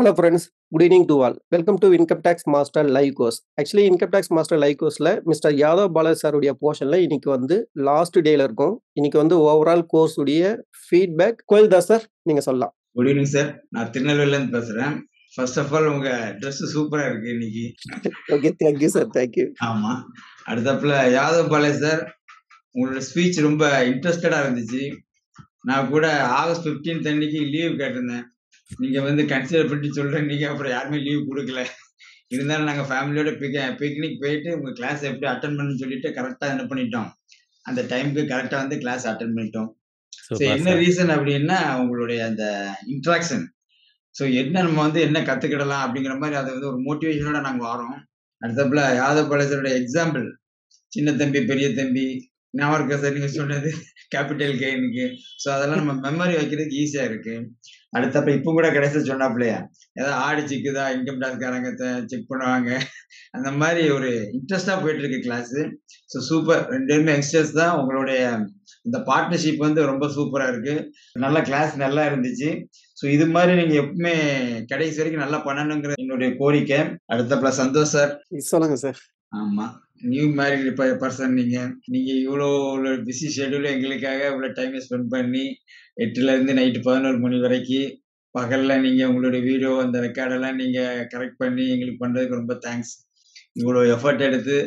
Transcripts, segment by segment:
Hello friends, good evening to all. Welcome to Income Tax Master live course. Actually Income Tax Master live courseல mister Yadav Balaji சாருடைய போர்ஷன்ல இன்னைக்கு வந்து last டேல இருக்கும். இன்னைக்கு வந்து ஓவரால் கோர்ஸ் உடைய ஃபீட்பேக் கோயில்தாஸ் சார் நீங்க சொல்லலாம். குட் ஈவினிங் சார், நான் திருநெல்வேலில இருந்து பேசுறேன். ஃபர்ஸ்ட் ஆஃப் ஆல் உங்க ட்ரெஸ் சூப்பரா இருக்கு இன்னைக்கு. Okay, thank you sir, thank you. ஆமா, அடுத்தப்புல யாதவ் பாலாஜி சார், உங்களோட ஸ்பீச் ரொம்ப இன்ட்ரெஸ்டடா இருந்துச்சு. நான் கூட ஆகஸ்ட் 15 அன்னைக்கு லீவ் கேட்டிருந்தேன். நீங்க வந்து கன்சிடர் பண்ணி சொல்றேன், நீங்க அப்புறம் யாருமே லீவ் கொடுக்கல. இருந்தாலும் நாங்க ஃபேமிலியோட பிக்னிக் போயிட்டு உங்க கிளாஸ் எப்படி அட்டன் பண்ணணும்னு சொல்லிட்டு கரெக்டா என்ன பண்ணிட்டோம், அந்த டைமுக்கு கரெக்டா வந்து கிளாஸ் அட்டன் பண்ணிட்டோம். என்ன ரீசன் அப்படின்னா உங்களுடைய அந்த இன்ட்ராக்ஷன். ஸோ என்ன நம்ம வந்து என்ன கத்துக்கிடலாம் அப்படிங்கிற மாதிரி அதை வந்து ஒரு மோட்டிவேஷனோட நாங்க வரோம். அடுத்தப்புல யாதவ் பாலாஜரோட எக்ஸாம்பிள், சின்ன தம்பி பெரிய தம்பி ஞாபகம் இருக்கா சார் நீங்க சொன்னது, கேபிட்டல் கெயினுக்கு. ஸோ அதெல்லாம் நம்ம மெமரி வைக்கிறதுக்கு ஈஸியா இருக்கு. அடுத்தப்ப இப்போ கூட கடைசி சொன்னாப்லையா, ஏதாவது ஆடு சிக்குதா இன்கம் டாக்ஸ்காரங்க செக் பண்ணுவாங்க, அந்த மாதிரி ஒரு இன்ட்ரெஸ்டா போயிட்டு இருக்கு கிளாஸ். ஸோ சூப்பர், ரெண்டு பேருமே யங்ஸ்டர்ஸ் தான். உங்களுடைய இந்த பார்ட்னர்ஷிப் வந்து ரொம்ப சூப்பரா இருக்கு. நல்ல கிளாஸ் நல்லா இருந்துச்சு. ஸோ இது மாதிரி நீங்க எப்பவுமே கடைசி வரைக்கும் நல்லா பண்ணணுங்கிற என்னுடைய கோரிக்கை. அடுத்தப்பல சந்தோஷ் சார் சொல்லுங்க சார். ஆமா, நியூ மேரிட் பர்சன் நீங்க இவ்வளோ பிஸி ஷெட்யூல் எங்களுக்காக இவ்வளோ டைம் ஸ்பெண்ட் பண்ணி 8ல இருந்து நைட்டு 11 மணி வரைக்கும் பகல்ல நீங்க உங்களுடைய வீடியோ அந்த ரெக்கார்டெல்லாம் நீங்க கரெக்ட் பண்ணி எங்களுக்கு பண்றதுக்கு ரொம்ப தேங்க்ஸ். இவ்வளோ எஃபர்ட் எடுத்து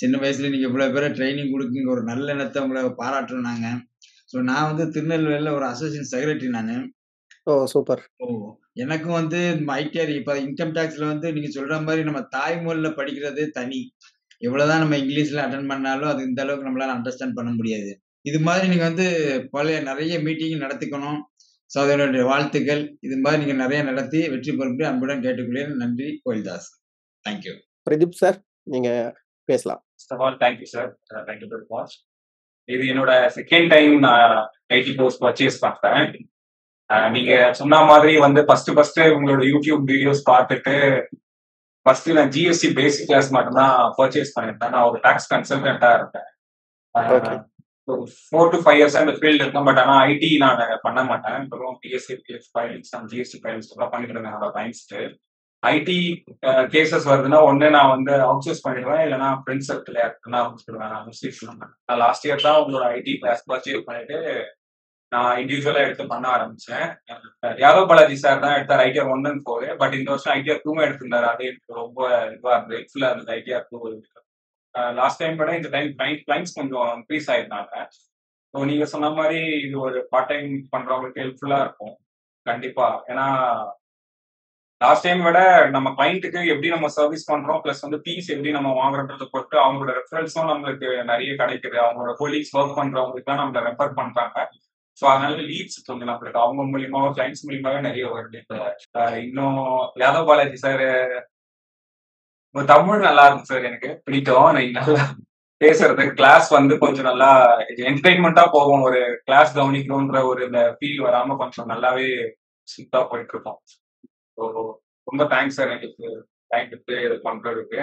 சின்ன வயசுல நீங்க இவ்வளோ பேரை ட்ரைனிங் கொடுக்குங்க, ஒரு நல்ல எண்ணத்தை உங்களை பாராட்டுறோம் நாங்க. ஸோ நான் வந்து திருநெல்வேலியில் ஒரு அசோசியேஷன் செக்ரட்டரி நான். ஓ சூப்பர். எனக்கும் வந்து ஐடிஆர் இப்போ இன்கம் டேக்ஸ்ல வந்து நீங்க சொல்ற மாதிரி நம்ம தாய்மொழியில படிக்கிறது தனி. எவ்வளவுதான் நம்ம இங்கிலீஷ்ல அட்டன் பண்ணாலும் அது இந்த அளவுக்கு நம்மளால அண்டர்ஸ்டாண்ட் பண்ண முடியாது. இது மாதிரி நீங்க வந்து நிறைய மீட்டிங் நடத்திக்கணும். ஸோ அதனுடைய வாழ்த்துக்கள். இது மாதிரி நீங்க நிறைய நடத்தி வெற்றி பெறும்படி அன்புடன் கேட்டுக்கொள்கிறேன். நன்றி கோயில்தாஸ். தேங்க்யூ. பிரதீப் சார் நீங்க பேசலாம். Thank you sir, thank you very much. இது என்னோட செகண்ட் டைம் நான் ஐடி கோர்ஸ் பர்ச்சேஸ் பண்றேன். நீங்க சொன்ன மாதிரி வந்து ஃபர்ஸ்ட் உங்களோட யூடியூப் வீடியோஸ் பார்த்துட்டு ஃபர்ஸ்ட் நான் ஜிஎஸ்டி பேசிக் கிளாஸ் மட்டும்தான் பர்ச்சேஸ் பண்ணிருந்தேன். நான் ஒரு டாக்ஸ் கன்சல்டன்டா இருந்தேன். 4 to 5 years அந்த ஃபீல்டு இருக்கேன். பட் ஆனால் ஐடி நான் பண்ண மாட்டேன். அப்புறம் பிஎஸ்சி ஃபைல்ஸ் ஜிஎஸ்டி ஃபைல்ஸ் எல்லாம் பண்ணிட்டு இருந்தேன் என்னோட டைம்ஸ்க்கு. ஐடி கேசஸ் வருதுன்னா ஒன்று நான் வந்து அவுட் சோர்ஸ் பண்ணிடுவேன், இல்லைன்னா ஃப்ரெண்ட்ஸ் சர்க்கிள் யாருக்குன்னா அனுப்பிச்சிடுவேன். நான் முஸ்லீம் நான் லாஸ்ட் இயர் தான் உங்களோட ஐடி கிளாஸ் பர்ச்சேஸ் பண்ணிட்டு நான் இண்டிவிஜுவலா எடுத்து பண்ண ஆரம்பிச்சேன். யாதவ் பாலாஜி சார் தான் எடுத்தார் ஐடிஆர் 1 and 4. பட் இந்த வருஷம் ஐடிஆர் 2 எடுத்திருந்தாரு. அது எனக்கு ரொம்ப இதுவா இருந்தது, ஹெல்ப்ஃபுல்லா இருந்தது ஐடிஆர் 2. லாஸ்ட் டைம் விட இந்த டைம் கிளைண்ட்ஸ் கொஞ்சம் இன்க்ரீஸ் ஆயிருந்தாங்க. ஸோ நீங்க சொன்ன மாதிரி இது ஒரு பார்ட் டைம் பண்றவங்களுக்கு ஹெல்ப்ஃபுல்லா இருக்கும் கண்டிப்பா. ஏன்னா லாஸ்ட் டைம் விட நம்ம கிளைண்ட்டுக்கு எப்படி நம்ம சர்வீஸ் பண்றோம், பிளஸ் வந்து ஃபீஸ் எப்படி நம்ம வாங்குறத பொறுத்து அவங்களோட ரெஃபரன்ஸும் நம்மளுக்கு நிறைய கிடைக்குது. அவங்களோட கொலீக்ஸ் ஒர்க் பண்றவங்களுக்கு நம்மள ரெஃபர் பண்றாங்க. ஸோ அதனால லீட்ஸ் கொஞ்சம் நம்மளுக்கு அவங்க மூலியமாவும் கிளைண்ட்ஸ் மூலியமாவே நிறைய வருது. இன்னும் யாதவ் பாலாஜி சார் தமிழ் நல்லா இருக்கும் சார், எனக்கு பிடிக்கும். நல்லா பேசுறது, கிளாஸ் வந்து கொஞ்சம் நல்லா என்டர்டைன்மெண்டா போகும். ஒரு கிளாஸ் கவனிக்கணும்ன்ற ஒரு இந்த ஃபீல் வராம கொஞ்சம் நல்லாவே ஸ்மூத்தா போயிட்டு இருக்கோம். ஸோ ரொம்ப தேங்க்ஸ் சார் எனக்கு டைம் எடுத்து இது பண்றதுக்கு.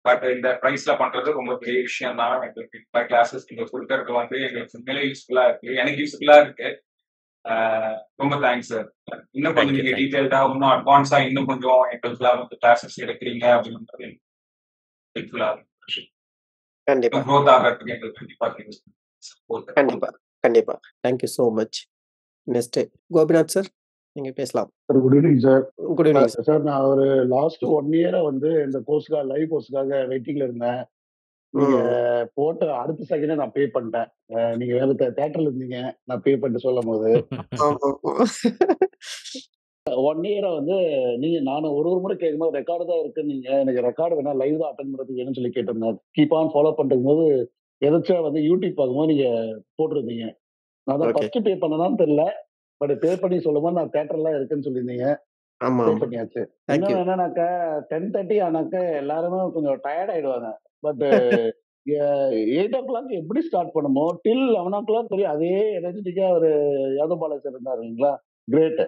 பட் இந்த ப்ரைஸ்ல பண்றது ரொம்ப பெரிய விஷயம் தான். எங்களுக்கு இப்போ கிளாஸஸ் நீங்க கொடுக்கறது வந்து எங்களுக்கு உண்மையிலே யூஸ்ஃபுல்லா இருக்கு, எனக்கு யூஸ்ஃபுல்லா இருக்கு. ரொம்ப தேங்க்ஸ் சார். இன்னும் கொஞ்சம் நீங்க டீடைல்டா இன்னும் அட்வான்ஸா இன்னும் கொஞ்சம் எங்களுக்குலாம் வந்து கிளாஸஸ் எடுக்கிறீங்க அப்படின்றது ஹெல்ப்ஃபுல்லா இருக்கு. கண்டிப்பா க்ரோத் ஆகிறதுக்கு எங்களுக்கு கண்டிப்பா கண்டிப்பா கண்டிப்பா. Thank you so much. Next Gopinath sir நீங்க பேசலாம். Good evening sir. Good evening sir. Sir நான் ஒரு லாஸ்ட் 1 இயரா வந்து இந்த கோர்ஸ்க்காக லைவ் கோர்ஸ்க்காக வெயிட்டிங்ல இருந்தேன். நீங்க போட்ட அடுத்த செகண்டே நான் பே பண்ணிட்டேன். நீங்க வேற தியேட்டர்ல இருந்தீங்க, நான் பே பண்ணிட்டு சொல்லும் போது 1 இயரா வந்து நீங்க நானும் ஒரு முறை கேட்கும்போது ரெக்கார்டு தான் இருக்குன்னு, நீங்க எனக்கு ரெக்கார்டு வேணா லைவ் தான் அட்டன் பண்றதுக்கு வேணும்னு சொல்லி கேட்டிருந்தேன். கீப் ஆன் ஃபாலோ பண்ணிட்டு போது எதாச்சா வந்து யூடியூப் பார்க்கும்போது நீங்க போட்டிருந்தீங்க. நான் தான் ஃபர்ஸ்ட் பே பண்ணனான்னு தெரியல, பட் பே பண்ணி சொல்லும் போது நான் தியேட்டர்லாம் இருக்குன்னு சொல்லியிருந்தீங்க. பே பண்ணியாச்சு. இன்னும் என்னன்னாக்கா 10:30 ஆனாக்கா எல்லாருமே கொஞ்சம் டயர்ட் ஆயிடுவாங்க. பட் 8 o'clock எப்படி ஸ்டார்ட் பண்ணுமோ டில் 11 o'clock வரையும் அதே எனர்ஜெட்டிக்கா ஒரு யாதவ் பாலாஜி சார் இருந்தாரு இல்லைங்களா, கிரேட்.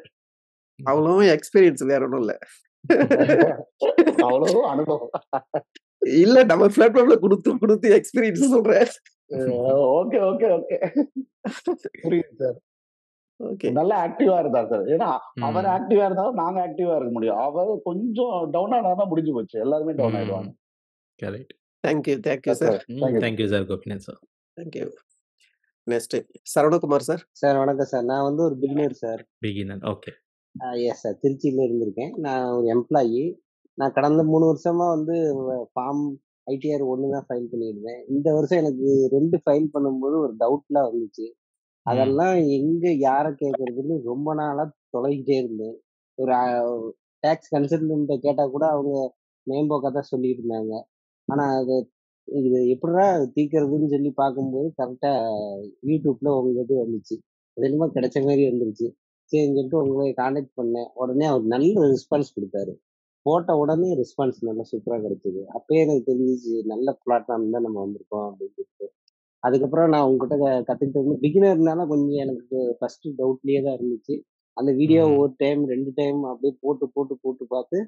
அவ்வளோ எக்ஸ்பீரியன்ஸ் வேற ஒன்றும் இல்லை, அவ்வளவு அனுபவம் இல்ல. நம்ம பிளாட்ஃபார்ம்ல கொடுத்து எக்ஸ்பீரியன்ஸ் சொல்றேன். ஓகே ஓகே ஓகே புரியுது சார். ஓகே. நல்லா ஆக்டிவா இருந்தார் சார். ஏன்னா அவர் ம். ஆக்டிவா இருந்தாலும் நாங்க ஆக்டிவா இருக்க முடியும். அவர் கொஞ்சம் டவுன் ஆனா முடிஞ்சு போச்சு. எல்லாருமே டவுன் ஆயிடுவாங்க. ம். Correct. Thank you sir. Thank you sir. Thank you sir Gopinath sir. Thank you. Next Saravanakumar sir. Sir வணக்கம் சார். நான் வந்து ஒரு beginner sir. Beginner. Okay. Yes sir. திருச்சியில இருந்திருக்கேன். நான் ஒரு எம்ப்ளாயி. நான் கடந்த 3 வருஷமா வந்து ஃபார்ம் ஐடிஆர் 1 தான் ஃபைல் பண்ணியிருந்தேன். இந்த வருஷம் எனக்கு 2 ஃபைல் பண்ணும்போது ஒரு டவுட்லாம் வந்துச்சு. ம். அதெல்லாம் எங்க யார கேட்கறதுன்னு ரொம்ப நாளா தொலைஞ்சிட்டே இருந்தேன். ஒரு டாக்ஸ் கன்சல்டன்ட்ட கேட்டா கூட அவங்க மேம்போக்கா தான் சொல்லிட்டு இருந்தாங்க. ஆனா இது எப்படிடா தீர்க்கறதுன்னு சொல்லி பார்க்கும்போது கரெக்டா யூடியூப்ல உங்க இது வந்துச்சு. அது என்னமோ கிடைச்ச மாதிரி வந்துருச்சு. சரின்னு சொல்லிட்டு உங்களை கான்டாக்ட் பண்ணேன். உடனே அவர் நல்ல ரெஸ்பான்ஸ் கொடுத்தாரு. போட்ட உடனே ரெஸ்பான்ஸ் நல்லா சூப்பரா கிடைச்சது. அப்பயே எனக்கு தெரிஞ்சிச்சு நல்ல பிளாட்ஃபார்ம் தான் நம்ம வந்திருக்கோம் அப்படின்னு சொல்லிட்டு. அதுக்கப்புறம் நான் உங்ககிட்ட கத்துக்கிட்டு வந்து பிகினர்னால கொஞ்சம் எனக்கு ஃபர்ஸ்ட் டவுட்லயே தான் இருந்துச்சு. அந்த வீடியோ ம். ஒரு டைம் 2 டைம் அப்படியே போட்டு போட்டு போட்டு பார்த்து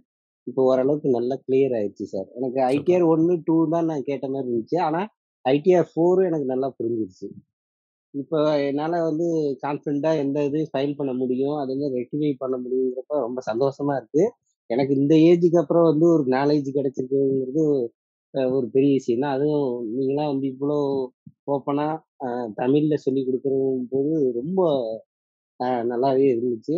இப்போ ஓரளவுக்கு நல்லா கிளியர் ஆயிடுச்சு சார். எனக்கு சூப்பர். ஐடிஆர் 1, 2 தான் நான் கேட்ட மாதிரி இருந்துச்சு. ஆனா ஐடிஆர் 4 எனக்கு நல்லா புரிஞ்சிருச்சு. இப்போ என்னால வந்து கான்ஃபிடென்ட்டா எந்த இது ஃபைல் பண்ண முடியும், அது வந்து ரெக்டிஃபை பண்ண முடியுங்கிறப்ப ரொம்ப சந்தோஷமா இருக்கு. எனக்கு இந்த ஏஜுக்கு அப்புறம் வந்து ஒரு நாலேட்ஜ் கிடைச்சிருக்குங்கிறது ஒரு பெரிய விஷயம் தான். அதுவும் நீங்களாம் வந்து இவ்வளோ ஓப்பனா தமிழ்ல சொல்லிக் கொடுக்குறம்போது ரொம்ப நல்லாவே இருந்துச்சு.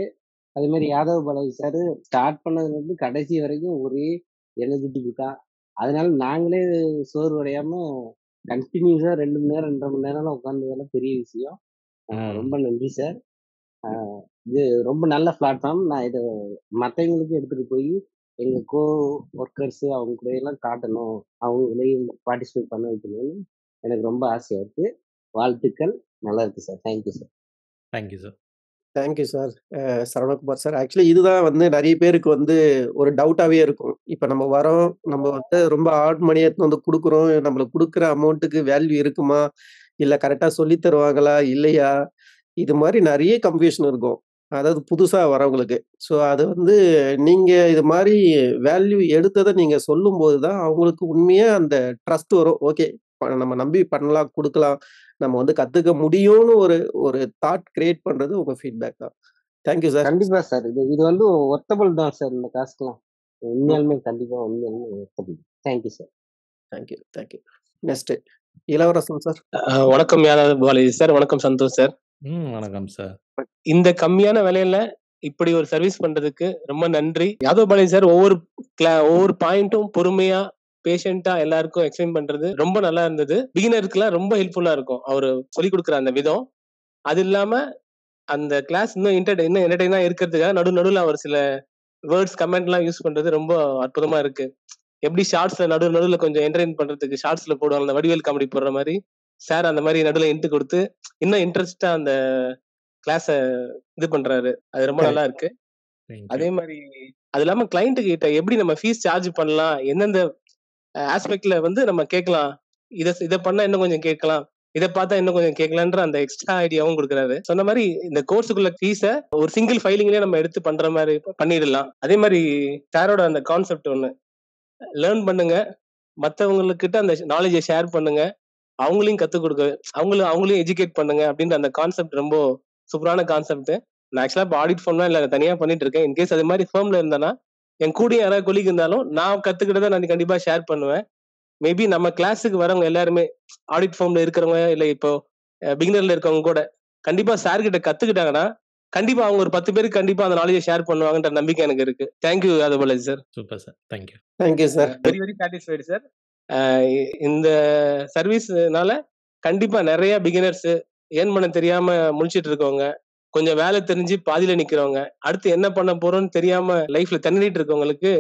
அதே மாதிரி யாதவ் பாலாஜி சார் ஸ்டார்ட் பண்ணதுலேருந்து கடைசி வரைக்கும் ஒரே எனர்ஜெட்டிக் தான். அதனால நாங்களே சோர்வடையாம கண்டினியூஸா 2 மணி நேரம் 2.5 மணி நேரம் உட்காந்ததெல்லாம் பெரிய விஷயம். ரொம்ப நன்றி சார். இது ரொம்ப நல்ல பிளாட்ஃபார்ம். நான் இதை மற்றவங்களுக்கு எடுத்துட்டு போய் எங்க கோ ஒர்க்கர்ஸ் அவங்க கூட எல்லாம் காட்டணும், அவங்களையும் பார்ட்டிசிபேட் பண்ண வைக்கணும்னு எனக்கு ரொம்ப ஆசையா இருக்கு. வாழ்த்துக்கள். நல்லா இருக்கு sir. Thank you sir. Thank you sir. Thank you sir. Saravanakumar sir. Actually இதுதான் வந்து நிறைய பேருக்கு வந்து ஒரு டவுட்டாவே இருக்கும். இப்ப நம்ம வரோம், நம்ம வந்து ரொம்ப ஹார்ட் மணி எடுத்துட்டு வந்து குடுக்குறோம். நம்மளுக்கு குடுக்குற அமௌண்ட்டுக்கு வேல்யூ இருக்குமா? இல்ல கரெக்ட்டா சொல்லி தருவாங்களா? இல்லையா? இது மாரி நிறைய கன்ஃப்யூஷன் இருக்கும். அதாவது புதுசா வரவங்களுக்கு. ஸோ அது வந்து நீங்க இது மாரி வேல்யூ எடுத்தத நீங்க சொல்லும்போது தான் அவங்களுக்கு உண்மையா அந்த ட்ரஸ்ட் வரும். ஓகே. நம்ம நம்பி பண்ணலாம், குடுக்கலாம். நம்ம வந்து கத்துக்க முடியும்னு ஒரு ஒரு தாட் கிரியேட் பண்றது உங்க ஃபீட்பேக் தான். Thank you sir. கண்டிப்பா சார். இது வந்து ஒர்த்தபிள் தான் சார் இந்த காசுக்கெல்லாம். ம். உண்மையாலுமே கண்டிப்பா உண்மையாலுமே ஒர்த்தபிள். Thank you sir. Thank you. Thank you. Next Ilavarasan sir. வணக்கம் யாதவ் பாலாஜி சார். வணக்கம் சந்தோஷ் சார். வணக்கம் சார். இந்த கம்மியான விலையில இப்படி ஒரு சர்வீஸ் பண்றதுக்கு ரொம்ப நன்றி. யாதவ் பாலாஜி சார் ஒவ்வொரு பாயிண்ட்டும் பொறுமையா பேஷண்டா எல்லாருக்கும் எக்ஸ்பிளைன் பண்றது ரொம்ப நல்லா இருந்தது. பிகினருக்குலாம் ரொம்ப ஹெல்ப்ஃபுல்லா இருக்கும் அவரு சொல்லிக் கொடுக்குற அந்த விதம். அது இல்லாம அந்த கிளாஸ் இன்னும் என்டர்டைனா இருக்கிறதுக்காக நடுவுல அவர் சில வேர்ட்ஸ் கமெண்ட் எல்லாம் யூஸ் பண்றது ரொம்ப அற்புதமா இருக்கு. எப்படி ஷார்ட்ஸ்ல நடுவுல கொஞ்சம் என்டர்டைன் பண்றதுக்கு ஷார்ட்ஸ்ல போடுவாங்க, அந்த வடிவேல் காமெடி போடுற மாதிரி சார் அந்த மாதிரி நடுவுல இன்ட்டு கொடுத்து இன்னும் இன்ட்ரெஸ்டா அந்த கிளாஸ இது பண்றாரு. அது ரொம்ப நல்லா இருக்கு. அதே மாதிரி அது இல்லாம கிளைண்ட் கிட்ட எப்படி நம்ம ஃபீஸ் சார்ஜ் பண்ணலாம், எந்தெந்த ஆஸ்பெக்ட்ல வந்து நம்ம கேட்கலாம், இதை பண்ணா இன்னும் கொஞ்சம் கேட்கலாம், இதை பார்த்தா இன்னும் கொஞ்சம் கேட்கலான்ற அந்த எக்ஸ்ட்ரா ஐடியாவும் கொடுக்குறாரு. சொன்ன மாதிரி இந்த கோர்ஸுக்குள்ள ஃபீஸை ஒரு சிங்கிள் ஃபைலிங்லயே நம்ம எடுத்து பண்ற மாதிரி பண்ணிடலாம். அதே மாதிரி சாரோட அந்த கான்செப்ட் ஒண்ணு லேர்ன் பண்ணுங்க, மற்றவங்கக்கிட்ட அந்த நாலேஜை ஷேர் பண்ணுங்க, அவங்களையும் கத்துக் கொடுக்க அவங்களையும் எஜுகேட் பண்ணுங்க அப்படின்ற அந்த கான்செப்ட் ரொம்ப சூப்பரான கான்செப்ட். நான் ஆக்சுவலா இப்போ ஆடிட் ஃபார்ம்லாம் இல்லை தனியா பண்ணிட்டு இருக்கேன். இன்கேஸ் அது மாதிரி ஃபார்ம்ல இருந்தேன்னா என் கூட யாராவது கொலிக் இருந்தாலும் நான் கத்துக்கிட்டதை நான் கண்டிப்பா ஷேர் பண்ணுவேன். மேபி நம்ம கிளாஸுக்கு வரவங்க எல்லாருமே ஆடிட் ஃபார்ம்ல இருக்கிறவங்க இல்லை இப்போ பிகினர்ல இருக்கவங்க கூட கண்டிப்பா சார் கிட்ட கத்துக்கிட்டாங்கன்னா கண்டிப்பா அவங்க ஒரு 10 பேருக்கு கண்டிப்பா அந்த நாலேஜை ஷேர் பண்ணுவாங்கன்ற நம்பிக்கை எனக்கு இருக்கு. Thank you Yadav Balaji sir. Super sir. Thank you. Thank you sir. Very very satisfied sir. இந்த சர்வீஸ்னால கண்டிப்பா நிறைய பிகினர்ஸ் ஏர்ன் பண்ண தெரியாம முழிச்சிட்டு இருக்கவங்க, கொஞ்சம் வேலை தெரிஞ்சு பாதியில நிக்கிறவங்க, அடுத்து என்ன பண்ண போறோம்னு தெரியாம லைஃப்ல திணறிட்டு இருக்கவங்களுக்கு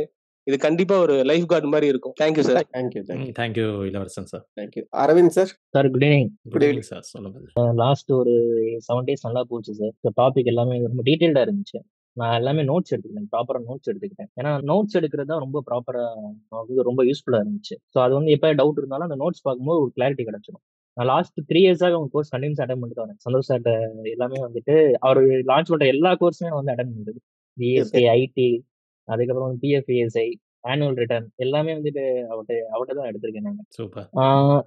இது கண்டிப்பா ஒரு லைஃப் கார்டு மாதிரி இருக்கும். Thank you sir. Thank you. Thank you Ilavarasan sir. Thank you. Aravind sir. Sir good evening. Good evening sir. சொல்லுங்க. லாஸ்ட் ஒரு 7 days நல்லா போச்சு சார். டாபிக் எல்லாமே ரொம்ப டீடைல்டா இருந்துச்சு. நான் எல்லாமே நோட்ஸ் எடுத்துக்கிட்டேன், ப்ராப்பரா நோட்ஸ் எடுத்துக்கிட்டேன். ஏன்னா நோட்ஸ் எடுக்கிறது தான் ரொம்ப ப்ராப்பரா ரொம்ப யூஸ்ஃபுல்லா இருந்துச்சு. ஸோ அது வந்து எப்போ டவுட் இருந்தாலும் அந்த நோட்ஸ் பார்க்கும்போது ஒரு கிளாரிட்டி கிடைச்சிடும். நான் லாஸ்ட் 3 years-ஆக உங்க கோர்ஸ் கண்டினியூஸ் அட்டன் பண்ணிட்டு வரேன். சந்தோஷ் சார்ட்ட எல்லாமே வந்துட்டு அவர் லான்ச் பண்ற எல்லா கோர்ஸுமே நான் வந்து அட்டன் பண்ணிட்டு பிஎஸ்சி ஐடி, அதுக்கப்புறம் வந்து பிஎஃப்இஎஸ்ஐ, ஆனுவல் ரிட்டர்ன் எல்லாமே வந்துட்டு அவர்கிட்ட தான் எடுத்திருக்கேன் நான். சூப்பர்.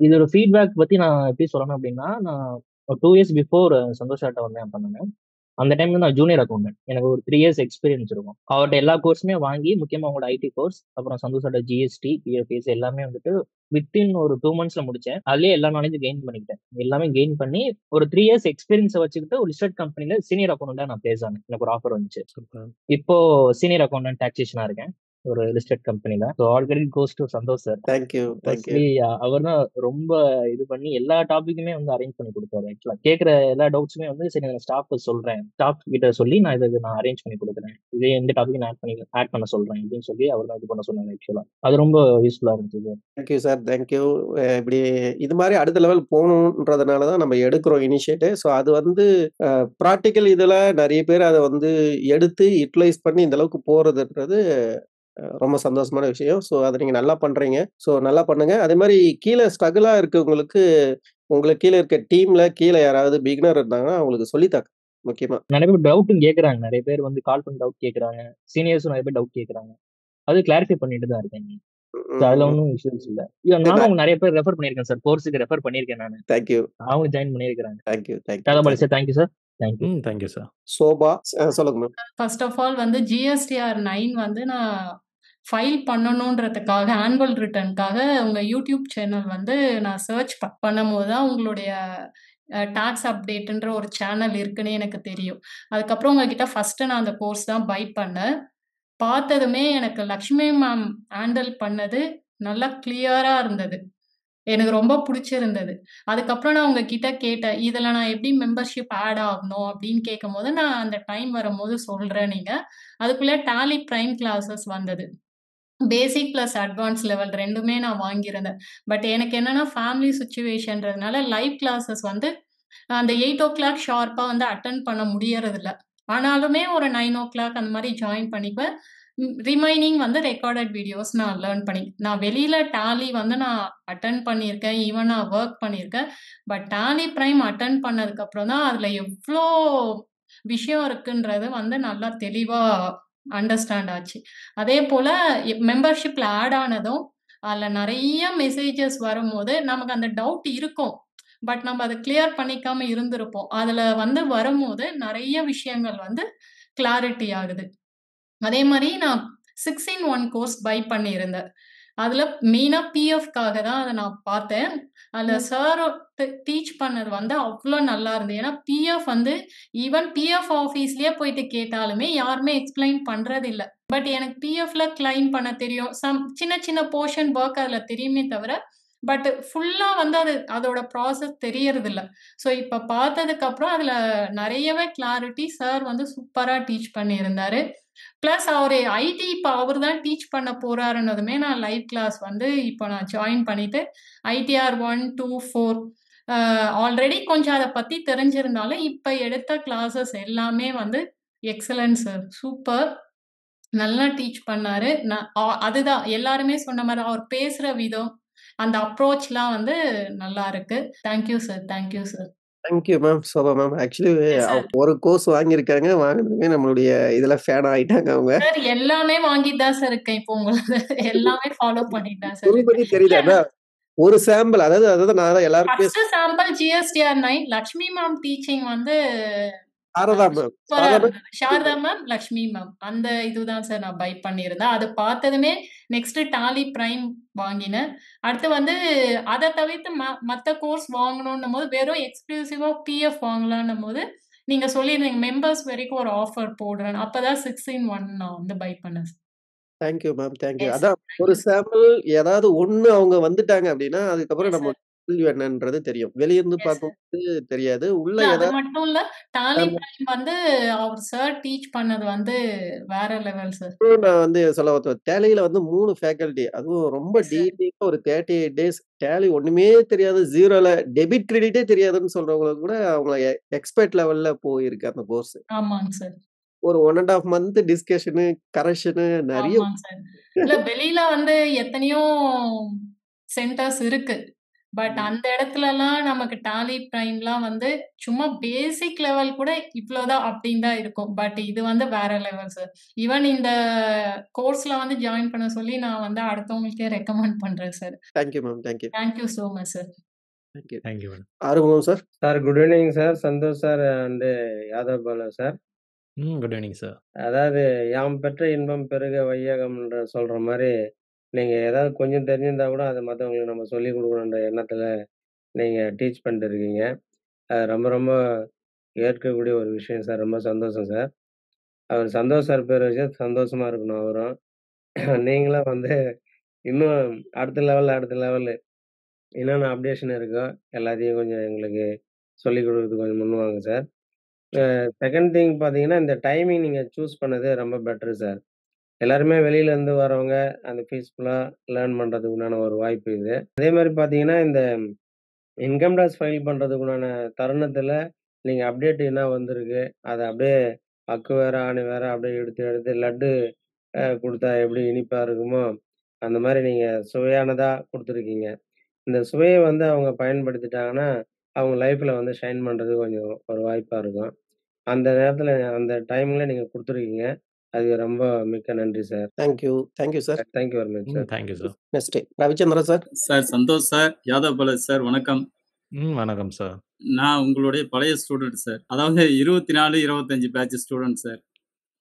இதோட ஃபீட்பேக் பத்தி நான் எப்படி சொல்லணும் அப்படின்னா, நான் 2 years பிஃபோர் சந்தோஷ் சார்ட்ட வந்து பண்ணேன். அந்த டைம்ல நான் ஜூனியர் அக்கௌண்டன்ட். எனக்கு ஒரு 3 இயர்ஸ் எக்ஸ்பீரியன்ஸ் இருக்கும். அவர்ட்ட எல்லா கோர்ஸுமே வாங்கி, முக்கியமா அவங்களோட ஐடி கோர்ஸ், அப்புறம் சந்தோஷோட ஜிஎஸ்டி, பிஎஃப்எஸ் எல்லாமே வந்துட்டு வித்தின் ஒரு 2 மந்த்ஸ்ல முடிச்சேன். அதுலயே எல்லா நாலேஜும் கெயின் பண்ணிக்கிட்டேன். எல்லாமே கெயின் பண்ணி ஒரு 3 இயர்ஸ் எக்ஸ்பீரியன்ஸை வச்சுக்கிட்டு ஒரு லிஸ்டட் கம்பெனில சீனியர் அக்கௌண்டண்டா நான் பிளேஸ் ஆனேன். எனக்கு ஒரு ஆஃபர் வந்துச்சு. சூப்பர். இப்போ சீனியர் அக்கௌண்டன்ட் டாக்ஸேஷனா இருக்கேன் ஒரு லிஸ்டட் கம்பெனில. So all credit goes to Santhosh sir. Thank you thank you. Firstly அவர் தான் ரொம்ப இது பண்ணி எல்லா டாபிக்குமே வந்து அரேஞ்ச் பண்ணி கொடுத்தாரு. ஆக்சுவலா கேட்குற எல்லா டவுட்ஸுமே வந்து சரி நான் ஸ்டாஃப் சொல்றேன், ஸ்டாஃப் கிட்ட சொல்லி நான் இதை நான் அரேஞ்ச் பண்ணி கொடுக்குறேன், இதே எந்த டாபிக் நான் ஆட் பண்ண சொல்றேன் அப்படின்னு சொல்லி அவர் தான் இது பண்ண சொன்னாங்க. ஆக்சுவலா அது ரொம்ப யூஸ்ஃபுல்லா இருந்துச்சு. Thank you sir, thank you. இப்படி இது மாதிரி அடுத்த லெவல் போகணுன்றதுனால தான் நம்ம எடுக்கிறோம் இனிஷியேட்டிவ். ஸோ அது வந்து ப்ராக்டிக்கல் இதில் நிறைய பேர் அதை வந்து எடுத்து யூட்டிலைஸ் பண்ணி இந்த அளவுக்கு போகிறதுன்றது ரொம்ப சந்தோஷமான விஷயம். ஸோ அதை நீங்கள் நல்லா பண்ணுறீங்க. ஸோ நல்லா பண்ணுங்க. அதே மாதிரி கீழே ஸ்ட்ரகிளாக இருக்கவங்களுக்கு உங்களுக்கு கீழே இருக்க டீமில் கீழே யாராவது பிகினர் இருந்தாங்கன்னா அவங்களுக்கு சொல்லித்தாங்க முக்கியமாக. நிறைய பேர் டவுட்டும் கேட்குறாங்க. நிறைய பேர் வந்து கால் பண்ணி டவுட் கேட்குறாங்க. சீனியர்ஸும் நிறைய பேர் டவுட் கேட்குறாங்க. அது கிளாரிஃபை பண்ணிட்டு தான் இருக்கேன். அதுல ஒன்றும் இஷ்யூஸ் இல்லை. நானும் அவங்க நிறைய பேர் ரெஃபர் பண்ணியிருக்கேன் சார். கோர்ஸுக்கு ரெஃபர் பண்ணியிருக்கேன் நான். தேங்க்யூ. அவங்க ஜாயின் பண்ணியிருக்கிறாங்க. தேங்க்யூ யாதவபாலி sir thank you sir. Thank you. Thank you sir. Shobha சொல்லுங்க மேம். ஃபர்ஸ்ட் ஆஃப் ஆல் வந்து ஜிஎஸ்டிஆர் 9 வந்து நான் ஃபைல் பண்ணணுன்றதுக்காக ஆனுவல் ரிட்டர்னுக்காக உங்கள் யூடியூப் சேனல் வந்து நான் சர்ச் பண்ணும்போது தான் உங்களுடைய டாக்ஸ் அப்டேட்டுன்ற ஒரு சேனல் இருக்குன்னு எனக்கு தெரியும். அதுக்கப்புறம் உங்ககிட்ட ஃபஸ்ட்டு நான் அந்த கோர்ஸ் தான் பை பண்ணேன். பார்த்ததுமே எனக்கு லக்ஷ்மி மேம் ஹேண்டில் பண்ணது நல்லா கிளியராக இருந்தது. எனக்கு ரொம்ப பிடிச்சிருந்தது. அதுக்கப்புறம் நான் உங்ககிட்ட கேட்டேன், இதில் நான் எப்படி மெம்பர்ஷிப் ஆட் ஆகணும் அப்படின்னு கேட்கும்போது நான் அந்த டைம் வரும்போது சொல்கிறேன். நீங்கள் அதுக்குள்ளே டேலி பிரைம் கிளாஸஸ் வந்தது. பேசிக் ப்ளஸ் அட்வான்ஸ் லெவல் 2மே நான் வாங்கியிருந்தேன். பட் எனக்கு என்னன்னா ஃபேமிலி சுச்சுவேஷன்றதுனால லைவ் கிளாஸஸ் வந்து அந்த 8 o'clock ஷார்ப்பாக வந்து அட்டன் பண்ண முடியறதில்ல. ஆனாலுமே ஒரு 9 o'clock அந்த மாதிரி ஜாயின் பண்ணிப்பேன். ரிமைனிங் வந்து ரெக்கார்டட் வீடியோஸ் நான் லேர்ன் நான் வெளியில டேலி வந்து நான் அட்டன் பண்ணியிருக்கேன். ஈவன் நான் ஒர்க் பண்ணியிருக்கேன். பட் டேலி பிரைம் அட்டன் பண்ணதுக்கப்புறம் தான் அதில் எவ்வளோ விஷயம் இருக்குன்றது வந்து நல்லா தெளிவாக அண்டர்ஸ்டாண்ட் ஆச்சு. அதே போல் மெம்பர்ஷிப்பில் ஆட் ஆனதும் அதில் நிறைய மெசேஜஸ் வரும்போது நமக்கு அந்த டவுட் இருக்கும். பட் நம்ம அதை கிளியர் பண்ணிக்காம இருந்திருப்போம். அதில் வந்து வரும்போது நிறைய விஷயங்கள் வந்து கிளாரிட்டி ஆகுது. அதே மாதிரி நான் 6-in-1 கோர்ஸ் பை பண்ணியிருந்தேன். அதில் மெயினாக பிஎஃப்காக தான் அதை நான் பார்த்தேன். அதில் சார் டீச் பண்ணது வந்து அவ்வளோ நல்லா இருந்தது. ஏன்னா பிஎஃப் வந்து ஈவன் பிஎஃப் ஆஃபீஸ்லேயே போயிட்டு கேட்டாலுமே யாருமே எக்ஸ்பிளைன் பண்ணுறதில்ல. பட் எனக்கு பிஎஃப்ல கிளைம் பண்ண தெரியும். சின்ன சின்ன போர்ஷன் ஒர்க் அதில் தெரியுமே தவிர பட் ஃபுல்லாக வந்து அதோட ப்ராசஸ் தெரியறதில்ல. ஸோ இப்போ பார்த்ததுக்கப்புறம் அதில் நிறையவே கிளாரிட்டி சார் வந்து சூப்பராக டீச் பண்ணியிருந்தாரு. ப்ளஸ் அவர் ஐடி இப்போ அவர் தான் டீச் பண்ண போறாருன்னதுமே நான் லைவ் கிளாஸ் வந்து இப்போ நான் ஜாயின் பண்ணிட்டு ITR 1, 2, 4 ஆல்ரெடி கொஞ்சம் அதை பற்றி தெரிஞ்சிருந்தாலும் இப்போ எடுத்த கிளாஸஸ் எல்லாமே வந்து எக்ஸலன்ட் சார், சூப்பர், நல்லா டீச் பண்ணாரு. அதுதான் எல்லாருமே சொன்ன மாதிரி அவர் பேசுகிற விதம் அந்த அப்ரோச்லாம் வந்து நல்லா இருக்கு. Thank you sir, thank you sir. Thank you ma'am. Sofa ma'am. Actually ஒரு கோர்ஸ் வாங்கியிருக்காங்க. வாங்கினதுமே நம்மளுடைய இதில் ஃபேன் ஆகிட்டாங்க அவங்க. சார் எல்லாமே வாங்கிட்டு தான் சார் இருக்கேன். இப்போ உங்களுக்கு எல்லாமே ஃபாலோ பண்ணிட்டு தான் சார் பத்தி தெரியுதா? ஒரு சாம்பிள் அதாவது நான் எல்லாருக்கும் first sample GSTR 9 Lakshmi ma'am teaching வந்து சாரதா மேம், லக்ஷ்மி மேம் அந்த இதுதான் சார் நான் பை பண்ணியிருந்தேன். அது பார்த்ததுமே நெக்ஸ்ட் டாலி பிரைம் வாங்கினேன். அடுத்து வந்து அதை தவிர்த்து மற்ற கோர்ஸ் வாங்கணும்னும் போது வெறும் எக்ஸ்க்ளூசிவா பிஎஃப் வாங்கலான்னும் போது நீங்க சொல்லியிருந்தீங்க மெம்பர்ஸ் வரைக்கும் ஒரு ஆஃபர் போடுறேன். அப்பதான் 6-in-1 நான் வந்து பை பண்ணேன். Thank you ma'am, thank you. அதான் ஒரு சாம்பிள் ஏதாவது ஒண்ணு அவங்க வந்துட்டாங்க அப்படின்னா அதுக்கப்புறம் நம்ம என்னன்றது தெரியும். வெளியிருந்து பார்க்கும்போது தெரியாது. உள்ள அது மட்டும் இல்ல டாலி பிரைம் வந்து அவர் சார் டீச் பண்ணது வந்து வேற லெவல் சார். நான் வந்து சொல்ல வந்தேன் டேலியில வந்து 3 ஃபேக்கல்டி, அதுவும் ரொம்ப டீட்டெயிலா ஒரு 38 டேஸ் டேலி ஒண்ணுமே தெரியாது, ஜீரோல டெபிட் கிரெடிட்டே தெரியாதுன்னு சொல்றவங்களுக்கு கூட அவங்க எக்ஸ்பர்ட் லெவல்ல போயிருக்கு அந்த கோர்ஸ். ஆமாங்க சார். ஒரு 1.5 month டிஸ்கஷனு, கரெக்ஷனு நிறைய. இல்ல வெளியில வந்து எத்தனையோ சென்டர்ஸ் இருக்கு. பட் அந்த இடத்துலலாம் நமக்கு டாலி பிரைம்லாம் வந்து சும்மா பேசிக் லெவல் கூட இவ்வளோதான் அப்படின்னு தான் இருக்கும். பட் இது வந்து வேற லெவல் சார். ஈவன் இந்த கோர்ஸ்ல வந்து ஜாயின் பண்ண சொல்லி நான் வந்து அடுத்தவங்களுக்கே ரெக்கமெண்ட் பண்றேன் sir. Thank you ma'am, thank you. Thank you so much sir. Thank you. Thank you madam. Arumugam sir. Sir good evening sir. Santhosh sir and Yadav Bala sir. Good evening sir. அதாவது யாம் பெற்ற இன்பம் பெருக வையகம்ன்ற சொல்ற மாதிரி நீங்க ஏதாவது கொஞ்சம் தெரிஞ்சிருந்தா கூட அதை மற்றவங்களுக்கு நம்ம சொல்லிக் கொடுக்கணுன்ற எண்ணத்துல நீங்க டீச் பண்ணிட்டு இருக்கீங்க. அது ரொம்ப ரொம்ப ஏற்கக்கூடிய ஒரு விஷயம் சார். ரொம்ப சந்தோஷம் சார். அவர் சந்தோஷ் சார் பேர் வச்சு சந்தோஷமா இருக்கணும் அவரும். நீங்களும் வந்து இன்னும் அடுத்த லெவலு என்னென்ன அப்டேஷன் இருக்கோ எல்லாத்தையும் கொஞ்சம் எங்களுக்கு சொல்லிக் கொடுக்கறதுக்கு கொஞ்சம் முன்னுவாங்க சார். செகண்ட் திங் பார்த்தீங்கன்னா, இந்த டைமிங் நீங்க சூஸ் பண்ணது ரொம்ப பெட்டரு சார். எல்லாருமே வெளியிலேருந்து வரவங்க அந்த பீஸ்ஃபுல்லா லேர்ன் பண்றதுக்கு உண்டான ஒரு வாய்ப்பு இது. அதே மாரி பார்த்தீங்கன்னா, இந்த இன்கம் டாக்ஸ் ஃபைல் பண்றதுக்கு உண்டான தருணத்தில நீங்க அப்டேட் என்ன வந்திருக்கு, அத அப்படியே அக்கு வேற, ஆணி வேற அப்படியே எடுத்து லட்டு குடுத்தா எப்படி இனிப்பா இருக்குமோ, அந்த மாரி நீங்க சுவையானதா குடுத்துருக்கீங்க. இந்த சுவைய வந்து அவங்க பயன்படுத்திட்டாங்கன்னா, அவங்க லைஃப்ல வந்து ஷைன் பண்றதுக்கு கொஞ்சம் ஒரு வாய்ப்பா இருக்கும். அந்த நேரத்துல அந்த டைம்ல நீங்க குடுத்துருக்கீங்க. அதுக்கு ரொம்ப மிக்க நன்றி sir. Thank you. Thank you sir. Thank you very much sir. Thank you sir. Next Ravichandran sir. Sir Santhosh sir, Yadav Bala sir வணக்கம். வணக்கம் சார். நான் உங்களுடைய பழைய ஸ்டூடெண்ட் சார். அதாவது 24, 25 பேட்ச் ஸ்டூடெண்ட் சார்.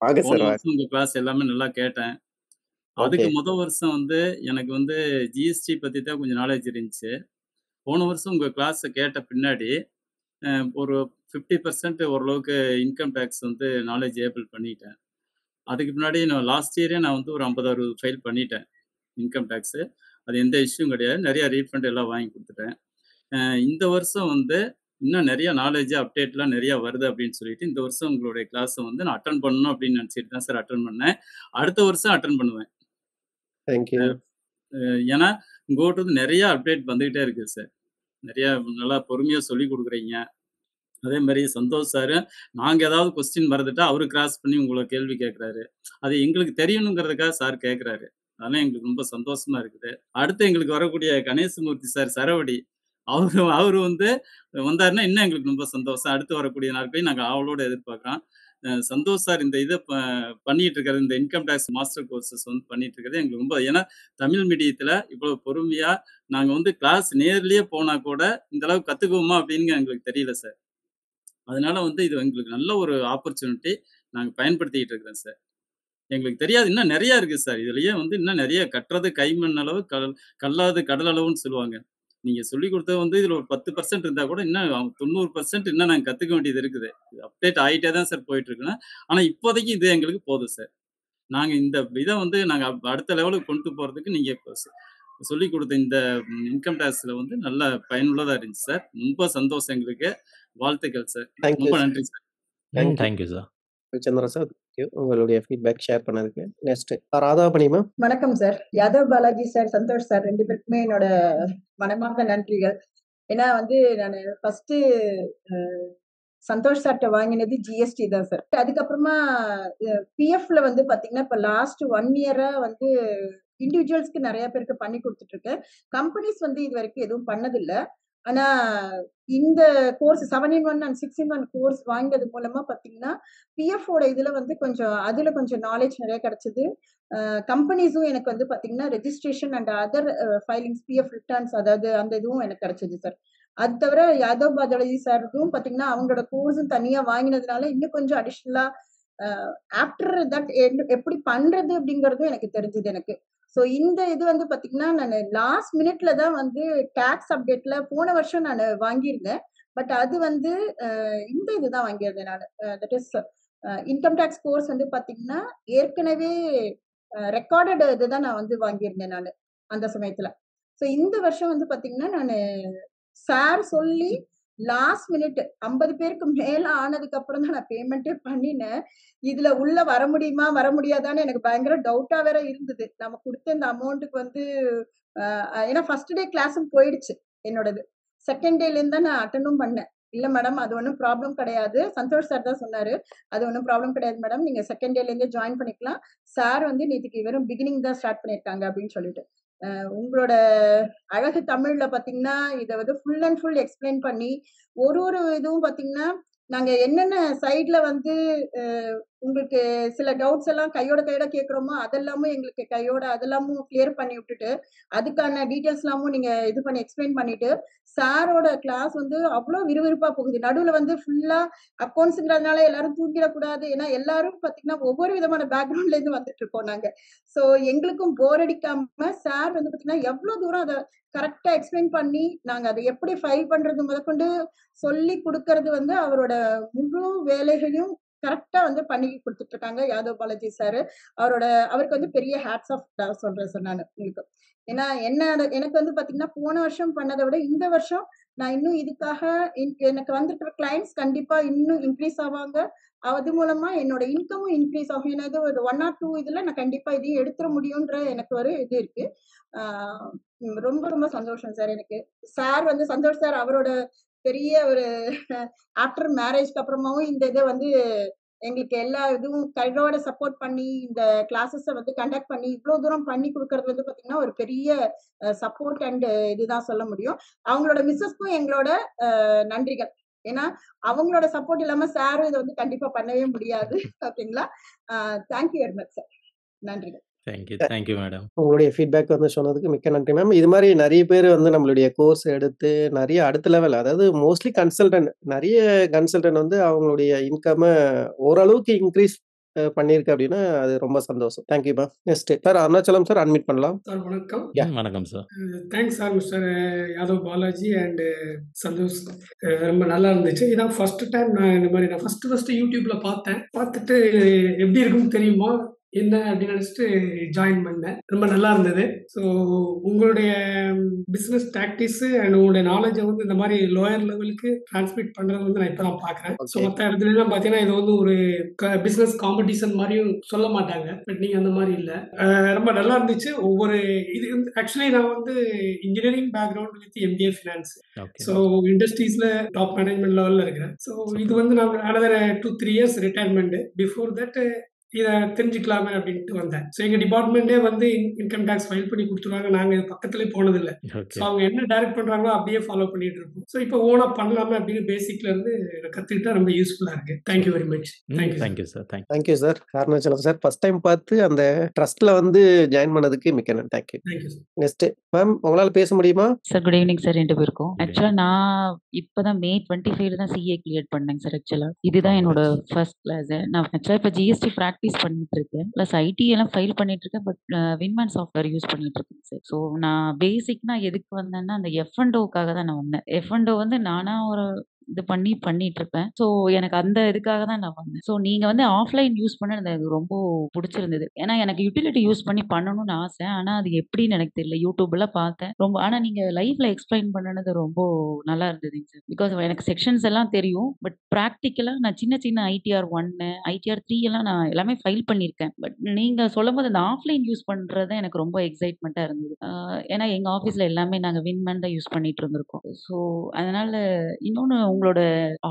வாங்க போன சார். வருஷம் உங்க கிளாஸ் எல்லாமே நல்லா கேட்டேன். ஓகே. அதுக்கு முதல் வருஷம் வந்து எனக்கு வந்து ஜிஎஸ்டி பத்தி தான் கொஞ்சம் நாலேஜ் இருந்துச்சு. போன வருஷம் உங்க கிளாஸ் கேட்ட பின்னாடி ஒரு 50% ஓரளவுக்கு இன்கம் டேக்ஸ் வந்து நாலேஜ் ஏபிள் பண்ணிட்டேன். அதுக்கு முன்னாடி நான் லாஸ்ட் இயரே நான் வந்து ஒரு 50, 60 ஃபைல் பண்ணிட்டேன் இன்கம் டேக்ஸு. அது எந்த இஷ்யூவும் கிடையாது. நிறைய ரீஃபண்ட் எல்லாம் வாங்கி கொடுத்துட்டேன். இந்த வருஷம் வந்து இன்னும் நிறைய நாலேஜ் அப்டேட்லாம் நிறைய வருது அப்படின்னு சொல்லிட்டு இந்த வருஷம் உங்களுடைய கிளாஸை வந்து நான் அட்டன் பண்ணணும் அப்படின்னு நினச்சிட்டு தான் சார் அட்டன் பண்ணேன். அடுத்த வருஷம் அட்டன் பண்ணுவேன். தேங்க்யூ. ஏன்னா உங்கள்கிட்ட நிறைய அப்டேட் வந்துகிட்டே இருக்கு சார். நிறைய நல்லா பொறுமையா சொல்லி கொடுக்குறீங்க. அதே மாதிரி சந்தோஷ் சார் நாங்க ஏதாவது கொஸ்டின் மறந்துட்டா அவரு கிராஸ் பண்ணி உங்களை கேள்வி கேட்கிறாரு. அது எங்களுக்கு தெரியணுங்கிறதுக்காக சார் கேட்கிறாரு. அதெல்லாம் எங்களுக்கு ரொம்ப சந்தோஷமா இருக்குது. அடுத்து எங்களுக்கு வரக்கூடிய கணேசமூர்த்தி சார் சரவடி அவரு வந்து வந்தாருன்னா இன்னும் எங்களுக்கு ரொம்ப சந்தோஷம். அடுத்து வரக்கூடிய நாட்களையும் நாங்கள் அவளோட எதிர்பார்க்குறோம். சந்தோஷ் சார் இந்த இதை பண்ணிட்டு இருக்கிறது, இந்த இன்கம் டேக்ஸ் மாஸ்டர் கோர்சஸ் வந்து பண்ணிட்டு இருக்கிறது எங்களுக்கு ரொம்ப, ஏன்னா தமிழ் மீடியத்துல இவ்வளவு பொறுமையா நாங்க வந்து கிளாஸ் நேர்லயே போனா கூட இந்த அளவுக்கு கத்துக்குவோமா அப்படின்னு எங்களுக்கு தெரியல சார். அதனால வந்து இது எங்களுக்கு நல்ல ஒரு ஆப்பர்ச்சுனிட்டி நாங்க பயன்படுத்திக்கிட்டு இருக்கிறோம் சார். எங்களுக்கு தெரியாது இன்னும் நிறைய இருக்கு சார். இதுலயே வந்து இன்னும் நிறைய கட்டுறது கைமண் அளவு கல்லாது கடல் அளவுன்னு சொல்லுவாங்க. நீங்க சொல்லிக் கொடுத்தது வந்து இதுல ஒரு 10% இருந்தா கூட இன்னும் 90% இன்னும் நாங்க கத்துக்க வேண்டியது இருக்குது. அப்டேட் ஆகிட்டே தான் சார் போயிட்டு இருக்கணும். ஆனா இப்போதைக்கு இது எங்களுக்கு போதும் சார். நாங்க இந்த இதை வந்து நாங்க அடுத்த லெவலுக்கு கொண்டு போறதுக்கு நீங்க சொல்லிக் கொடுத்த இந்த இன்கம் டேக்ஸ்ல வந்து நல்ல பயனுள்ளதா இருந்துச்சு சார். ரொம்ப சந்தோஷம் எங்களுக்கு. வாழ்த்துக்கள் சார். தேங்க்யூ. ரொம்ப நன்றி sir. Thank you sir. Ravichandran sir. உங்களுடைய ஃபீட்பேக் ஷேர் பண்ணதுக்கு. நெக்ஸ்ட் ராதா பணிமா. வணக்கம் sir. Yadav Balaji sir, Santhosh sir 2 பேருக்குமே என்னோட மனமார்ந்த நன்றிகள். ஏன்னா வந்து நான் ஃபர்ஸ்ட் சந்தோஷ் சார்ட்ட வாங்கினது ஜிஎஸ்டி தான் சார். அதுக்கப்புறமா பிஎஃப்ல வந்து பாத்தீங்கன்னா இப்ப லாஸ்ட் 1 இயரா வந்து இண்டிவிஜுவல்ஸ்க்கு நிறைய பேருக்கு பண்ணி கொடுத்துட்டு இருக்கேன். கம்பெனிஸ் வந்து இது வரைக்கும் எதுவும் பண்ணதில்ல. ஆனா இந்த course 7-in-1 and 6-in-1 course வாங்கினது மூலமா பாத்தீங்கன்னா பிஎஃப்-ஓட இதுல வந்து அதுல கொஞ்சம் நாலேஜ் நிறைய கிடைச்சது. கம்பெனிஸும் எனக்கு வந்து பாத்தீங்கன்னா registration and other filings, PF returns, அதாவது அந்த இதுவும் எனக்கு கிடைச்சது சார். அது தவிர யாதவ் பாலாஜி சாருக்கும் பாத்தீங்கன்னா அவங்களோட கோர்ஸும் தனியா வாங்கினதுனால இன்னும் கொஞ்சம் அடிஷனலா ஆஃப்டர் தட் எப்படி பண்றது அப்படிங்கறதும் எனக்கு தெரிஞ்சது எனக்கு. ஸோ இந்த இது வந்து பாத்தீங்கன்னா நான் லாஸ்ட் மினிட்ல தான் வந்து டாக்ஸ் அப்டேட்ல போன வருஷம் நான் வாங்கியிருந்தேன். பட் அது வந்து இந்த இதுதான் வாங்கியிருந்தேன் நான். That is income tax course வந்து பாத்தீங்கன்னா ஏற்கனவே ரெக்கார்டட் இதுதான் நான் வந்து வாங்கியிருந்தேன் நான் அந்த சமயத்துல. ஸோ இந்த வருஷம் வந்து பாத்தீங்கன்னா நான் சார் சொல்லி லாஸ்ட் மினிட் 50 பேருக்கு மேல ஆனதுக்கு அப்புறம் தான் நான் பேமெண்ட்டே பண்ணினேன். இதுல உள்ள வர முடியுமா வர முடியாதான்னு எனக்கு பயங்கர டவுட்டா வேற இருந்தது. நம்ம கொடுத்த இந்த அமௌண்ட்டுக்கு வந்து ஏன்னா ஃபர்ஸ்ட் டே கிளாஸும் போயிடுச்சு என்னோடது. செகண்ட் டேல இருந்து தான் நான் அட்டெண்டும் பண்ணேன். இல்ல மேடம் அது ஒன்றும் ப்ராப்ளம் கிடையாது. சந்தோஷ் சார் தான் சொன்னாரு, அது ஒன்றும் ப்ராப்ளம் கிடையாது மேடம், நீங்க செகண்ட் டேல இருந்தே ஜாயின் பண்ணிக்கலாம். சார் வந்து நேற்றுக்கு வெறும் பிகினிங் தான் ஸ்டார்ட் பண்ணியிருக்காங்க அப்படின்னு சொல்லிட்டு உங்களோட அழகு தமிழ்ல பாத்தீங்கன்னா இதை வந்து ஃபுல் அண்ட் ஃபுல் எக்ஸ்பிளைன் பண்ணி ஒரு இதுவும் பாத்தீங்கன்னா நாங்க என்னென்ன சைட்ல வந்து உங்களுக்கு சில டவுட்ஸ் எல்லாம் கையோட கேட்குறோமோ அதெல்லாமும் எங்களுக்கு அதெல்லாமும் கிளியர் பண்ணி விட்டுட்டு அதுக்கான டீட்டெயில்ஸ் எல்லாமும் நீங்க இது பண்ணி எக்ஸ்பிளைன் பண்ணிட்டு சாரோட கிளாஸ் வந்து அவ்வளோ விறுவிறுப்பா போகுது. நடுவுல வந்து ஃபுல்லா அக்கௌண்ட்ஸ்ங்கிறதுனால எல்லாரும் தூங்கிடக்கூடாது. ஏன்னா எல்லாரும் பாத்தீங்கன்னா ஒவ்வொரு விதமான பேக்ரவுண்ட்ல இருந்து வந்துட்டு இருக்கோம் நாங்க. ஸோ எங்களுக்கும் போர் அடிக்காம சார் வந்து பாத்தீங்கன்னா எவ்வளவு தூரம் அதை கரெக்டா எக்ஸ்பிளைன் பண்ணி நாங்க அதை எப்படி ஃபைல் பண்றது முதற்கொண்டு சொல்லி கொடுக்கறது வந்து அவரோட முழு வேலைகளையும் கரெக்டா வந்து பண்ணி கொடுத்துட்டு இருக்காங்க யாதவ் பாலாஜி சார். அவருக்கு வந்து பெரிய ஹேட்ஸ் ஆஃப் சொல்றேன் சார் நான் உங்களுக்கு. ஏன்னா எனக்கு வந்து பாத்தீங்கன்னா போன வருஷம் பண்ணதை விட இந்த வருஷம் நான் இன்னும் இதுக்காக எனக்கு வந்திருக்கிற கிளைண்ட்ஸ் கண்டிப்பா இன்னும் இன்க்ரீஸ் ஆவாங்க. அது மூலமா என்னோட இன்கமும் இன்க்ரீஸ் ஆகும். ஏன்னா இது ஒரு 1 or 2 இதுல நான் கண்டிப்பா இதையும் எடுத்துட முடியும்ன்ற எனக்கு ஒரு இது இருக்கு. ரொம்ப ரொம்ப சந்தோஷம் சார். எனக்கு சார் வந்து சந்தோஷ் சார் அவரோட பெரிய ஒரு ஆஃப்டர் மேரேஜ்க்கு அப்புறமாவும் இந்த இதை வந்து எங்களுக்கு எல்லா இதுவும் கையோட சப்போர்ட் பண்ணி இந்த கிளாஸஸை வந்து கண்டக்ட் பண்ணி இவ்வளவு தூரம் பண்ணி கொடுக்கறது வந்து பாத்தீங்கன்னா ஒரு பெரிய சப்போர்ட் அண்ட் இதுதான் சொல்ல முடியும். அவங்களோட மிஸ்ஸஸ்க்கும் எங்களோட நன்றிகள். ஏன்னா அவங்களோட சப்போர்ட் இல்லாம சாரும் இதை வந்து கண்டிப்பா பண்ணவே முடியாது. ஓகேங்களா? Thank you very much sir. நன்றிகள். Thank you madam. உங்களுடைய ஃபீட்பேக் வந்து சொன்னதுக்கு மிக்க நன்றி மேம். இது மாதிரி நிறைய பேர் வந்து நம்மளுடைய கோர்ஸ் எடுத்து நிறைய அடுத்த லெவல், அதாவது மோஸ்ட்லி நிறைய கன்சல்டன்ட் வந்து அவங்களுடைய இன்கமை ஓரளவுக்கு இன்க்ரீஸ் பண்ணியிருக்கு அப்படின்னா அது ரொம்ப சந்தோஷம். Thank you ma'am. Next sir Arunachalam sir admit பண்ணலாம். சார் வணக்கம். வணக்கம் sir. Thanks sir mister Yadav Balaji and Santhosh. ரொம்ப நல்லா இருந்துச்சு. இதான் ஃபர்ஸ்ட் டைம் நான் இந்த மாதிரி நான் ஃபர்ஸ்ட் யூடியூப்ல பார்த்துட்டு எப்படி இருக்குன்னு தெரியுமா என்ன அப்படின்னு நினைச்சிட்டு ஜாயின் பண்ணேன். ரொம்ப நல்லா இருந்தது. ஸோ உங்களுடைய பிஸ்னஸ் டாக்டிஸ் அண்ட் உங்களுடைய நாலேஜை வந்து இந்த மாதிரி லோயர் லெவலுக்கு டிரான்ஸ்மிட் பண்றது வந்து நான் இப்பதான் பாக்குறேன். ஸோ மற்ற இடத்துல எல்லாம் பாத்தீங்கன்னா இது வந்து ஒரு பிசினஸ் காம்படிஷன் மாதிரியும் சொல்ல மாட்டாங்க. பட் நீங்க அந்த மாதிரி இல்லை. ரொம்ப நல்லா இருந்துச்சு. ஒவ்வொரு இது ஆக்சுவலி நான் வந்து engineering background with MBA finance. So இண்டஸ்ட்ரீஸ்ல டாப் மேனேஜ்மெண்ட் லெவல்ல இருக்கிறேன். ஸோ இது வந்து நான் another 2-3 years retirement. Before that இதை தெரிஞ்சுக்கலாமே அப்படின்ட்டு வந்தேன். ஸோ எங்கள் டிபார்ட்மெண்ட்டே வந்து இன்கம் டேக்ஸ் ஃபைல் பண்ணி கொடுத்துருவாங்க. நாங்கள் இது பக்கத்துலேயே போனதில்லை. ஸோ அவங்க என்ன டைரக்ட் பண்ணுறாங்களோ அப்படியே ஃபாலோ பண்ணிட்டு இருக்கோம். ஸோ இப்போ ஓனாக பண்ணலாமே அப்படின்னு பேசிக்ல இருந்து கற்றுக்கிட்டா ரொம்ப யூஸ்ஃபுல்லாக இருக்கு. Thank you very much. Thank you sir. Thank you sir. Arunachalam sir first time பார்த்து அந்த ட்ரஸ்ட்ல வந்து ஜாயின் பண்ணதுக்கு மிக்க நன்றி. தேங்க்யூ. நெக்ஸ்ட் மேம் உங்களால் பேச முடியுமா? Sir good evening sir. 2 பேருக்கும். ஆக்சுவலாக நான் இப்போதான் May 25 தான் CA கிளியர் பண்ணேங்க சார். ஆக்சுவலாக இதுதான் என்னோட ஃபர்ஸ்ட் கிளாஸ். நான் ஆக்சுவலாக இப்போ GST ப்ராக்டிஸ் பண்ணிட்டு இருக்கேன். ப்ளஸ் IT எல்லாம் ஃபைல் பண்ணிட்டு இருக்கேன். பட் வின்மேன் சாஃப்ட்வேர் யூஸ் பண்ணிட்டு இருக்கேன் சார். ஸோ நான் பேசிக்னா எதுக்கு வந்தேன்னா அந்த F&Oக்காக தான் நான் வந்தேன். F&O வந்து நானா ஒரு இது பண்ணிட்டு இருப்பேன். ஸோ எனக்கு அந்த இதுக்காக தான் நான் வந்தேன். ஸோ நீங்க வந்து ஆஃப்லைன் யூஸ் பண்ண எனக்கு ரொம்ப பிடிச்சிருந்தது. ஏன்னா எனக்கு யூட்டிலிட்டி யூஸ் பண்ணி பண்ணணும்னு ஆசை. ஆனா அது எப்படின்னு எனக்கு தெரியல. யூடியூப்ல பார்த்தேன். ஆனா நீங்க லைவ்ல எக்ஸ்பிளைன் பண்ணது ரொம்ப நல்லா இருந்ததுங்க சார். பிகாஸ் எனக்கு செக்ஷன்ஸ் எல்லாம் தெரியும். பட் ப்ராக்டிக்கலா நான் சின்ன ITR 1 ITR 3 எல்லாம் நான் எல்லாமே ஃபைல் பண்ணியிருக்கேன். பட் நீங்க சொல்லும் போது அந்த ஆஃப்லைன் யூஸ் பண்றது எனக்கு ரொம்ப எக்ஸைட்மெண்ட்டா இருந்தது. ஏன்னா எங்க ஆஃபீஸ்ல எல்லாமே நாங்க வின்மேன் தான் யூஸ் பண்ணிட்டு இருந்திருக்கோம். ஸோ அதனால இன்னொன்னு உங்களோட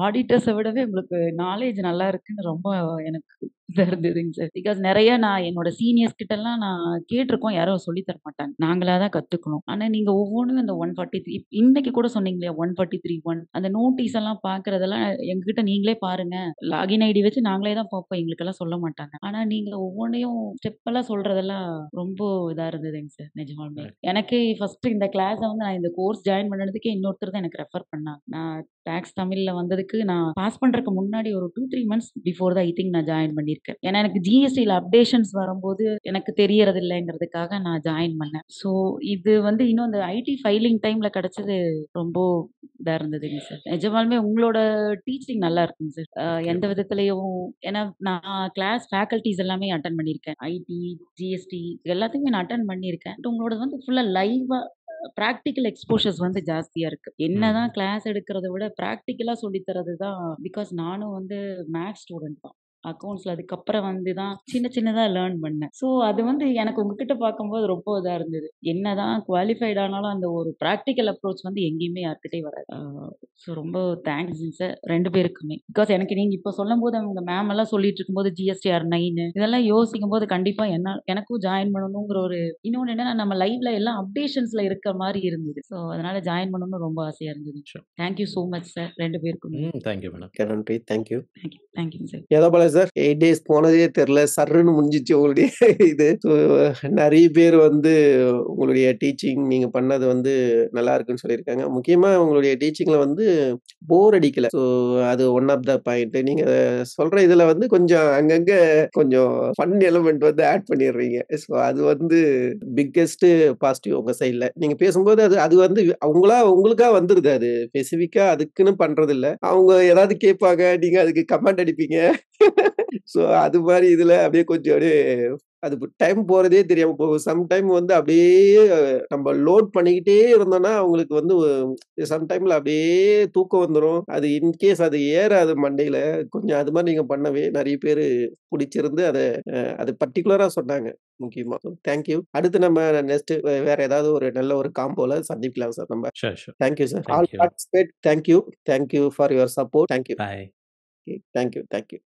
ஆடிட்டர்ஸை விடவே உங்களுக்கு நாலேஜ் நல்லா இருக்குன்னு ரொம்ப எனக்கு இதா இருந்ததுங்க சார். பிகாஸ் நிறைய நான் என்னோட சீனியர்ஸ் கிட்ட எல்லாம் நான் கேட்டிருக்கோம். யாரும் சொல்லி தர மாட்டாங்க. நாங்களா தான் கத்துக்கணும். ஆனா நீங்க ஒவ்வொன்றும் இந்த 143 இன்னைக்கு கூட சொன்னீங்களே 143(1) அந்த நோட்டீஸ் எல்லாம் பாக்குறதெல்லாம் எங்ககிட்ட நீங்களே பாருங்க. லாகின் ஐடி வச்சு நாங்களே தான் பார்ப்போம். எங்களுக்கெல்லாம் சொல்ல மாட்டாங்க. ஆனா நீங்க ஒவ்வொன்றையும் ஸ்டெப் எல்லாம் சொல்றதெல்லாம் ரொம்ப இதா இருந்ததுங்க சார். நிஜமாலுமே எனக்கு ஃபர்ஸ்ட் இந்த கிளாஸை வந்து நான் இந்த கோர்ஸ் ஜாயின் பண்ணதுக்கே இன்னொருத்தர் தான் எனக்கு ரெஃபர் பண்ணாங்க. நான் டாக்ஸ் தமிழ்ல வந்ததுக்கு நான் பாஸ் பண்றதுக்கு முன்னாடி ஒரு 2-3 months பிஃபோர் தான் ஐ திங்க் நான் ஜாயின் பண்ணியிருக்கேன். ஏன்னா எனக்கு GSTல அப்டேஷன்ஸ் வரும்போது எனக்கு தெரியறது இல்லைங்கிறதுக்காக நான் ஜாயின் பண்ணேன். ஸோ இது வந்து இன்னும் இந்த IT ஃபைலிங் டைம்ல கிடைச்சது ரொம்ப இதா இருந்ததுங்க சார். நிஜமாலுமே உங்களோட டீச்சிங் நல்லா இருக்குங்க சார். எந்த விதத்துலயும் ஏன்னா நான் கிளாஸ் ஃபேக்கல்டிஸ் எல்லாமே அட்டன் பண்ணியிருக்கேன். IT GST எல்லாத்தையுமே நான் அட்டன் பண்ணியிருக்கேன். உங்களோட வந்து ஃபுல்லா லைவா ப்ராக்டிக்கல் எக்ஸ்போஷர்ஸ் வந்து ஜாஸ்தியா இருக்கு. என்னதான் கிளாஸ் எடுக்கிறத விட ப்ராக்டிக்கலா சொல்லி தரது தான். பிகாஸ் நானும் வந்து மேத்ஸ் ஸ்டூடெண்ட் தான். அக்கௌண்ட்ஸ்ல அதுக்கப்புறம் வந்து தான் சின்னதா லேர்ன் பண்ணேன். ஸோ அது வந்து எனக்கு உங்ககிட்ட பார்க்கும்போது ரொம்ப இதா இருந்தது. என்னதான் குவாலிஃபைட் ஆனாலும் அந்த ஒரு ப்ராக்டிக்கல் அப்ரோச் வந்து எங்கேயுமே யார்கிட்டயும் வராது. ஸோ ரொம்ப தேங்க்ஸ் சார் 2 பேருக்குமே. பிகாஸ் எனக்கு நீங்க இப்போ சொல்லும் போது அவங்க மேம் எல்லாம் சொல்லிட்டு இருக்கும்போது GSTR 9 இதெல்லாம் யோசிக்கும் போது கண்டிப்பா எனக்கும் ஜாயின் பண்ணணுங்கிற ஒரு இன்னொன்று என்னன்னா நம்ம லைவ்ல எல்லாம் அப்டேஷன்ஸ்ல இருக்க மாதிரி இருந்தது. ஸோ அதனால ஜாயின் பண்ணணும்னு ரொம்ப ஆசையா இருந்தது. தேங்க்யூ ஸோ மச் சார் 2 பேருக்குமே. Thank you madam. நன்றி. Thank you. Thank you sir. Yadav Balaji sir. 8 days போனதே தெரியல. சர்ருன்னு முடிஞ்சிச்சு உங்களுடைய இது. ஸோ நெறைய பேர் வந்து உங்களுடைய டீச்சிங் நீங்க பண்ணது வந்து நல்லா இருக்குன்னு சொல்லியிருக்காங்க. முக்கியமா உங்களுடைய டீச்சிங்ல வந்து போர் அடிக்கல. ஸோ அது ஒன் ஆஃப் த பாயிண்ட். நீங்க சொல்ற இதுல வந்து கொஞ்சம் அங்கங்க கொஞ்சம் ஃபன் எலிமெண்ட் வந்து ஆட் பண்ணிடுறீங்க. ஸோ அது வந்து பிக்கெஸ்ட் பாசிட்டிவ் உங்க சைட்ல. நீங்க பேசும்போது அது அது வந்து உங்களுக்கா வந்துருது. அது ஸ்பெசிஃபிக்கா அதுக்குன்னு பண்றதில்ல. அவங்க ஏதாவது கேட்பாங்க. நீங்க அதுக்கு கமெண்ட் அடிப்பீங்க. ஸோ அது மாரி இதுல அப்படியே கொஞ்சம் அப்படியே அது டைம் போறதே தெரியாம போகும். சம் டைம் வந்து அப்படியே நம்ம லோட் பண்ணிக்கிட்டே இருந்தோம்னா, அவங்களுக்கு வந்து சம் டைம்ல அப்படியே தூக்கம் வந்துரும். அது இன்கேஸ் அது ஏறாது மண்டையில. கொஞ்சம் அது மாரி நீங்க பண்ணவே நெறைய பேரு புடிச்சிருந்து அது பர்ட்டிகுலரா சொன்னாங்க. முக்கியமா. Thank you. அடுத்து நம்ம நெக்ஸ்ட் வேற ஏதாவது ஒரு நல்ல ஒரு காம்போல சந்திக்கலாம் சார் நம்ம. Sure, sure. Thank you sir. Thank all you. Participate thank you. Thank you for your support. Thank you. Bye. Thank you. Thank you.